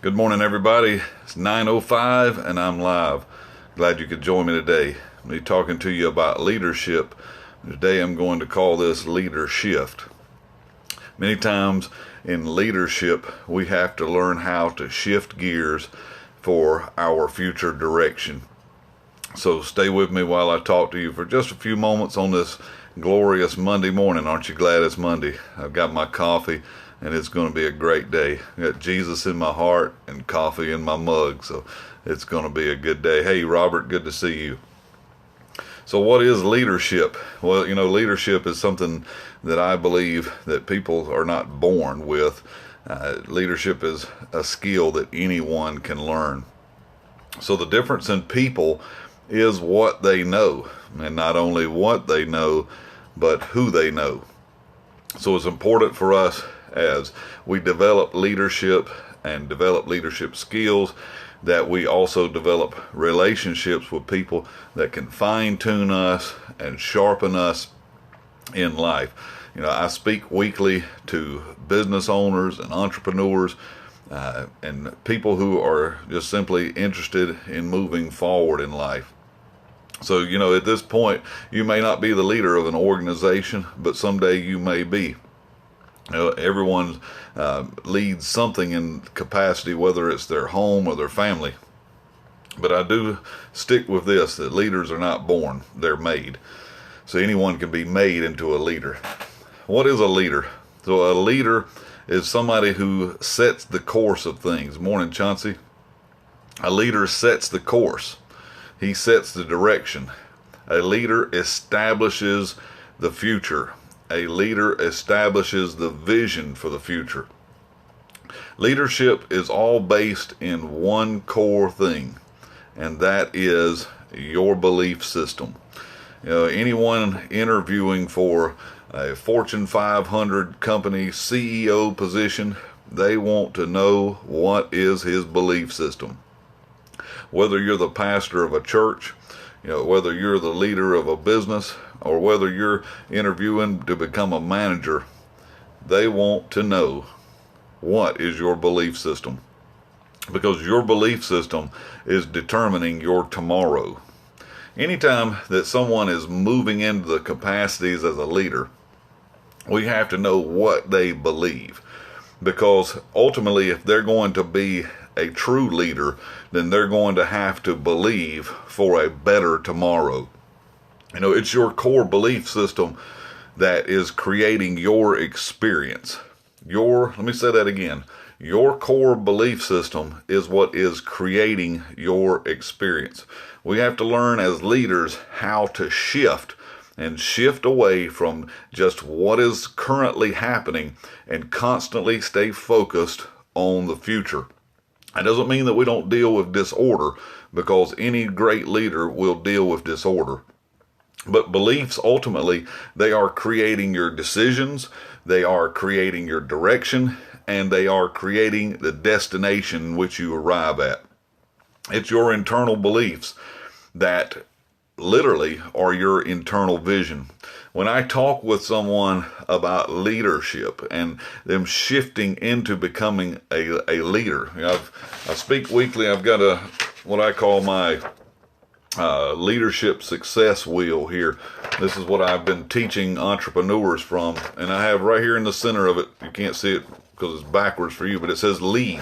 Good morning, everybody. It's 9:05 and I'm live. Glad you could join me today. I'm going to be talking to you about leadership. Today I'm going to call this Leadershift. Many times in leadership, we have to learn how to shift gears for our future direction. So stay with me while I talk to you for just a few moments on this glorious Monday morning. Aren't you glad it's Monday? I've got my coffee and it's going to be a great day. I got Jesus in my heart and coffee in my mug, so it's going to be a good day. Hey, Robert, good to see you. So what is leadership? Well, leadership is something that I believe that people are not born with. Leadership is a skill that anyone can learn. So the difference in people is what they know, and not only what they know, but who they know. So it's important for us as we develop leadership and develop leadership skills that we also develop relationships with people that can fine-tune us and sharpen us in life. I speak weekly to business owners and entrepreneurs and people who are just simply interested in moving forward in life. So, at this point, you may not be the leader of an organization, but someday you may be. Everyone leads something in capacity, whether it's their home or their family. But I do stick with this, that leaders are not born, they're made. So anyone can be made into a leader. What is a leader? So a leader is somebody who sets the course of things. Morning, Chauncey. A leader sets the course. He sets the direction. A leader establishes the future. A leader establishes the vision for the future. Leadership is all based in one core thing, and that is your belief system. Anyone interviewing for a Fortune 500 company CEO position, they want to know what is his belief system. Whether you're the pastor of a church, whether you're the leader of a business, or whether you're interviewing to become a manager, they want to know what is your belief system. Because your belief system is determining your tomorrow. Anytime that someone is moving into the capacities as a leader, we have to know what they believe. Because ultimately, if they're going to be a true leader, then they're going to have to believe for a better tomorrow. It's your core belief system that is creating your experience. Let me say that again. Your core belief system is what is creating your experience. We have to learn as leaders how to shift away from just what is currently happening and constantly stay focused on the future. It doesn't mean that we don't deal with disorder, because any great leader will deal with disorder. But beliefs, ultimately, they are creating your decisions, they are creating your direction, and they are creating the destination which you arrive at. It's your internal beliefs that literally are your internal vision. When I talk with someone about leadership and them shifting into becoming a leader, I speak weekly. I've got what I call my leadership success wheel here. This is what I've been teaching entrepreneurs from, and I have right here in the center of it, you can't see it because it's backwards for you, but it says lead.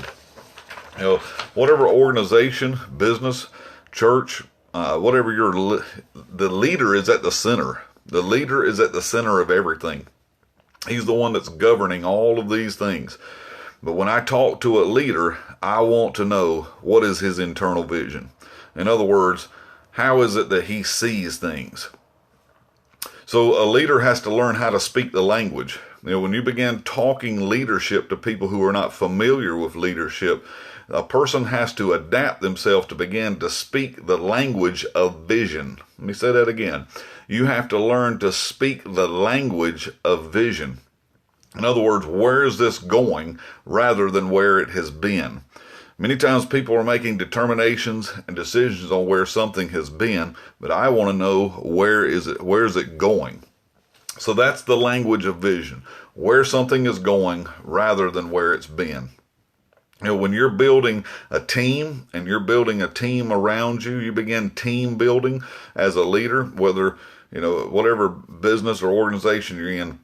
Whatever organization, business, church, whatever the leader is at the center. The leader is at the center of everything. He's the one that's governing all of these things. But when I talk to a leader, I want to know what is his internal vision. In other words, how is it that he sees things? So a leader has to learn how to speak the language. When you begin talking leadership to people who are not familiar with leadership, a person has to adapt themselves to begin to speak the language of vision. Let me say that again. You have to learn to speak the language of vision. In other words, where is this going rather than where it has been? Many times people are making determinations and decisions on where something has been, but I want to know where is it going? So that's the language of vision, where something is going rather than where it's been. When you're building a team and you're building a team around you, you begin team building as a leader, whether, whatever business or organization you're in.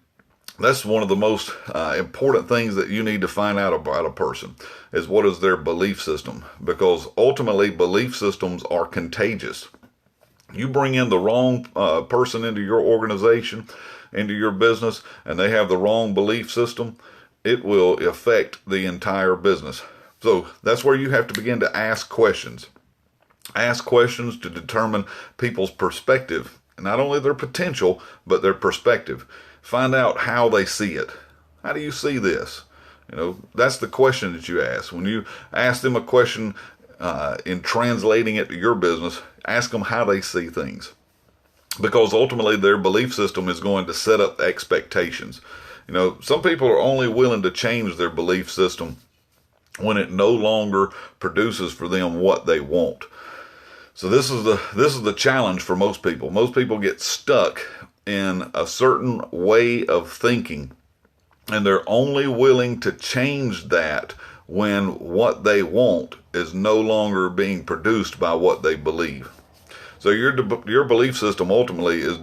That's one of the most important things that you need to find out about a person is what is their belief system, because ultimately belief systems are contagious. You bring in the wrong person into your organization, into your business, and they have the wrong belief system, it will affect the entire business. So that's where you have to begin to ask questions. Ask questions to determine people's perspective, not only their potential, but their perspective. Find out how they see it. How do you see this? That's the question that you ask. When you ask them a question in translating it to your business, ask them how they see things. Because ultimately their belief system is going to set up expectations. Some people are only willing to change their belief system when it no longer produces for them what they want. So this is the challenge for most people. Most people get stuck in a certain way of thinking, and they're only willing to change that when what they want is no longer being produced by what they believe. So your belief system ultimately is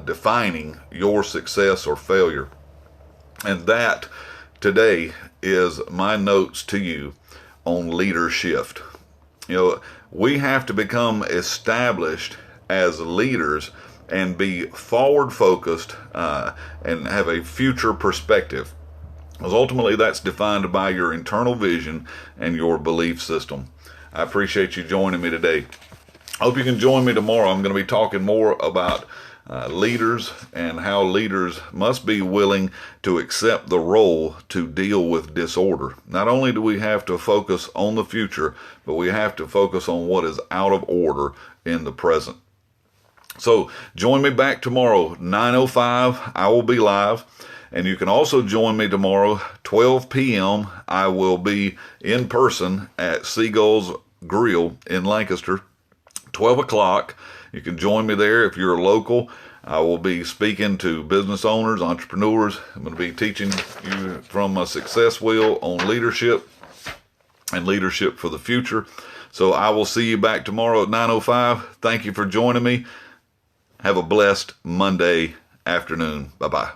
defining your success or failure. And that today is my notes to you on Leadershift. We have to become established as leaders and be forward focused and have a future perspective. Because ultimately that's defined by your internal vision and your belief system. I appreciate you joining me today. I hope you can join me tomorrow. I'm going to be talking more about leaders and how leaders must be willing to accept the role to deal with disorder. Not only do we have to focus on the future, but we have to focus on what is out of order in the present. So join me back tomorrow, 9:05. I will be live. And you can also join me tomorrow, 12 p.m. I will be in person at Seagull's Grill in Lancaster, 12 o'clock. You can join me there if you're local. I will be speaking to business owners, entrepreneurs. I'm going to be teaching you from a success wheel on leadership and leadership for the future. So I will see you back tomorrow at 9:05. Thank you for joining me. Have a blessed Monday afternoon. Bye-bye.